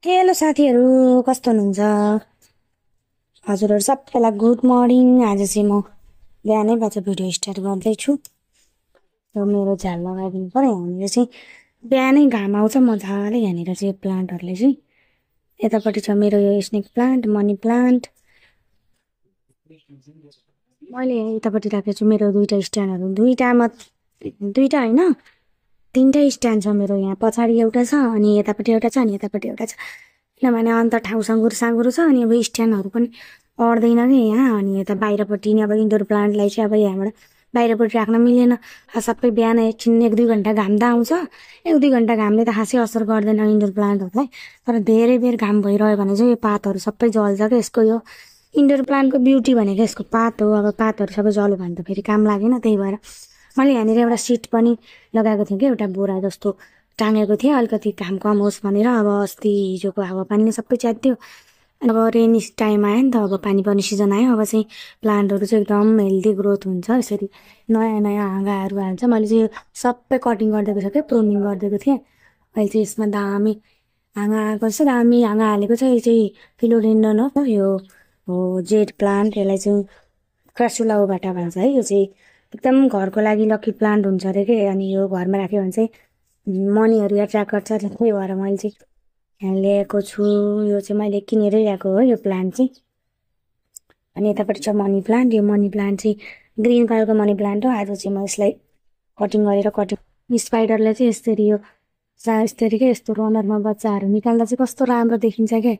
Hello साथीहरू, कस्तो हुनुहुन्छ? हजुरहरू सबैलाई गुड मर्निङ। आज चाहिँ म बिहानैबाट भिडियो स्टार्ट गर्दैछु। मेरो झ्याल लगाइदिनु पर्यो। यहाँनिर चाहिँ बिहानै घाम आउँछ मजाले। यहाँनिर चाहिँ प्लान्टहरूले चाहिँ यतापट्टि छ मेरो यो स्नेक प्लान्ट, मनी प्लान्ट। मैले यतापट्टि राखेको छु मेरो दुईवटा स्ट्यान्डहरू। दुईवटा होइन, तीनटै स्ट्यान्ड छ मेरो। यहाँ पछाडि एउटा छ, अनि यतापट्टि एउटा छ, अनि यतापट्टि एउटा छ। किनभने अन्त ठाउँ साँगुरो छ, अनि अब स्ट्यान्डहरू पनि अड्दैन कि यहाँ। अनि यता बाहिरपट्टि अब इन्डोर प्लान्टलाई चाहिँ अब यहाँबाट बाहिरपट्टि राख्न मिलेन। सबै बिहान एकछिन 1-2 घन्टा घाम त आउँछ। 1-2 घन्टा घामले त खासै असर गर्दैन इन्डोर प्लान्टहरूलाई। तर धेरै बेर घाम भइरह्यो भने चाहिँ यो पातहरू सबै जल्छ क्या। यसको यो इन्डोर प्लान्टको ब्युटी भनेको यसको पात हो। अब पातहरू सबै जल्यो भने त फेरि काम लागेन। त्यही भएर मैले यहाँनिर एउटा सिट पनि लगाएको थिएँ कि, एउटा बोरा जस्तो टाँगेको थिएँ, अलिकति घाम कम होस् भनेर। अब अस्ति हिजोको हावापानीले सबै च्यात्यो। अब रेनी टाइम आयो नि त, अब पानी पर्ने सिजन आयो। अब चाहिँ प्लान्टहरू चाहिँ एकदम हेल्दी ग्रोथ हुन्छ। यसरी नयाँ नयाँ हाँगाहरू हाल्छ। मैले चाहिँ सबै कटिङ गरिदिएको छ क्या, प्रुनिङ गरिदिएको थिएँ। अहिले चाहिँ यसमा दामी हाँगा आएको छ, दामी हाँगा हालेको छ। यो चाहिँ फिलोडेन्ड्रन हो, यो हो जेड प्लान्ट। यसलाई चाहिँ क्रासुलाबाट भन्छ है। यो चाहिँ एकदम घरको लागि लकी प्लान्ट हुन्छ अरे के। अनि यो घरमा राख्यो भने चाहिँ मनीहरू एट्र्याक्ट गर्छ। त्यही भएर मैले चाहिँ यहाँ ल्याएको छु। यो चाहिँ मैले किनेरै ल्याएको हो यो प्लान्ट चाहिँ। अनि यतापट्टि छ मनी प्लान्ट। यो मनी प्लान्ट चाहिँ ग्रिन कलरको मनी प्लान्ट हो। आज चाहिँ म यसलाई कटिङ स्पाइडरले चाहिँ यसरी यो यसरी क्या, यस्तो रनरमा बच्चाहरू निकाल्दा चाहिँ कस्तो राम्रो देखिन्छ क्या।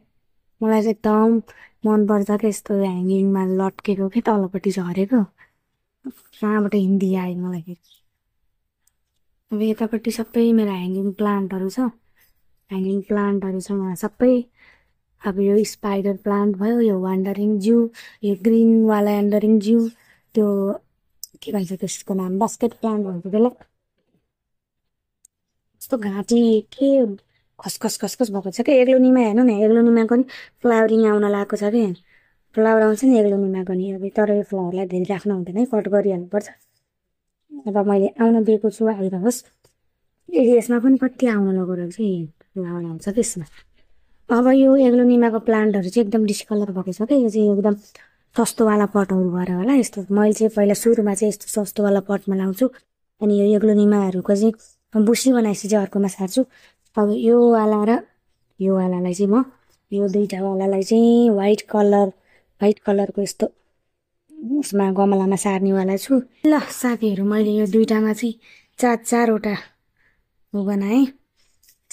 मलाई चाहिँ एकदम मनपर्छ क्या यस्तो ह्याङ्गिङमा लट्केको क्या, तलपट्टि झरेको। कहाँबाट हिन्दी आयो मलाई। अब यतापट्टि सबै मेरो ह्याङ्गिङ प्लान्टहरू छ। यहाँ सबै। अब यो स्पाइडर प्लान्ट भयो, यो वान्डरिङ ज्यू, यो ग्रिनवाला वान्डरिङ ज्यू, त्यो के भन्छ त्यसको नाम, बास्केट प्लान्ट भन्छ त्यसलाई। यस्तो घाँटी के खसखस भएको छ क्या। एग्लोनिमा हेर्नु न, एग्लोनिमाको नि फ्लावरिङ आउन लागेको छ क्या। फ्लावर आउँछ नि एग्लोनिमाको नि। अब तर यो फ्लावरलाई धेरै राख्नु हुँदैन है, कट गरिहाल्नुपर्छ। अब मैले आउन दिएको छु, आइरहोस्। यसमा पनि कति आउन लगेको रहेछ, फ्लावर आउँछ त्यसमा। अब यो एग्लोनिमाको प्लान्टहरू चाहिँ एकदम डिस्कलर भएको छ क्या। यो चाहिँ एकदम सस्तोवाला पटहरू भएर होला यस्तो। मैले चाहिँ पहिला सुरुमा चाहिँ यस्तो सस्तोवाला पटमा लाउँछु। अनि यो एग्लोनिमाहरूको चाहिँ बुसी बनाएपछि चाहिँ अर्कोमा सार्छु। अब यो वाला र यो वालालाई चाहिँ म यो दुईवटा वालालाई चाहिँ व्हाइट कलरको यस्तो उसमा गमलामा सार्नेवाला छु। ल साथीहरू, मैले यो दुईवटामा चाहिँ चारवटा बनाएँ।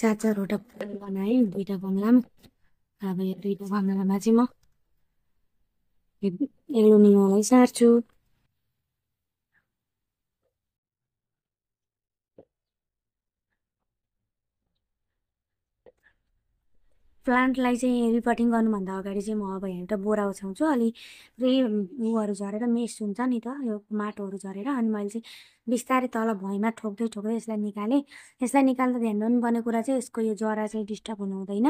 चारवटा बनाएँ दुईवटा गमलामा। अब यो दुईवटा गमलामा चाहिँ म एग्लोनिमालाई सार्छु। प्लान्टलाई चाहिँ रिपोर्टिङ गर्नुभन्दा अगाडि चाहिँ म अब एउटा बोरा ओछ्याउँछु। अलि उयोहरू झरेर मेस हुन्छ नि त, यो माटोहरू झरेर। अनि मैले चाहिँ बिस्तारै तल भुइँमा ठोक्दै यसलाई निकालेँ। यसलाई निकाल्दा ध्यान दिनुपर्ने कुरा चाहिँ यसको यो जरा चाहिँ डिस्टर्ब हुनु हुँदैन।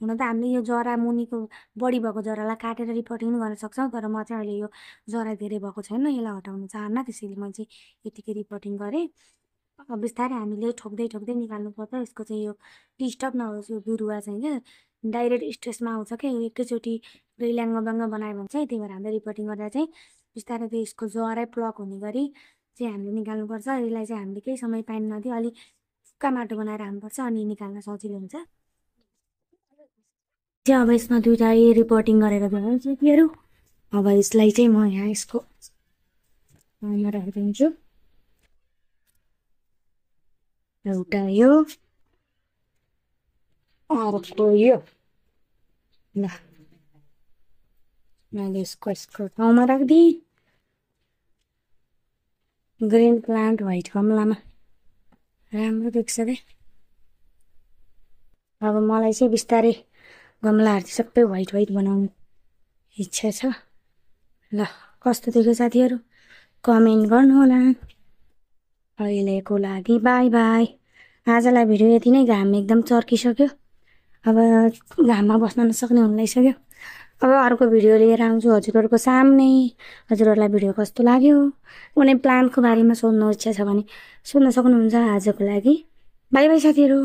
हुन त हामीले यो जरा मुनिको बढी भएको जरालाई काटेर रिपोर्टिङ गर्न सक्छौँ। तर म चाहिँ अहिले यो जरा धेरै भएको छैन, यसलाई हटाउन चाहन्न। त्यसैले मैले चाहिँ यतिकै रिपोर्टिङ गरेँ। अब बिस्तारै हामीले ठोक्दै निकाल्नुपर्छ। यसको चाहिँ यो डिस्टर्ब नहोस् यो बिरुवा चाहिँ क्या। डाइरेक्ट स्ट्रेसमा आउँछ क्या, यो एकैचोटि ल्याङ्ग बनायो भने चाहिँ। त्यही भएर हामीले रिपोर्टिङ गरेर चाहिँ बिस्तारै त्यो यसको जरै प्लक हुने गरी चाहिँ हामीले निकाल्नुपर्छ। यसलाई चाहिँ हामीले केही समय पानी नदिई अलिक सुक्खा माटो बनाएर हाल्नुपर्छ, अनि निकाल्न सजिलो हुन्छ। अब यसमा दुईवटा रिपोर्टिङ गरेर दिनु साथीहरू। अब यसलाई चाहिँ म यहाँ यसको राखिदिन्छु। एउटा यो, अर्को यो। ल मैले यसको ठाउँमा राखिदिएँ। ग्रिन प्लान्ट व्हाइट गमलामा राम्रो देख्छ क्या। अब मलाई चाहिँ बिस्तारै गमलाहरू चाहिँ सबै व्हाइट बनाउने इच्छा छ। ल कस्तो देख्यो साथीहरू, कमेन्ट गर्नु होला। अहिलेको लागि बाई बाई। आजलाई भिडियो यति नै। घाम एकदम चर्किसक्यो। अब घाममा बस्न नसक्ने हुन लागिसक्यो। अब अर्को भिडियो लिएर आउँछु हजुरहरूको सामने। हजुरहरूलाई भिडियो कस्तो लाग्यो, कुनै प्लान्टको बारेमा सोध्नु इच्छा छ भने सोध्न सक्नुहुन्छ। आजको लागि बाई बाई साथीहरू।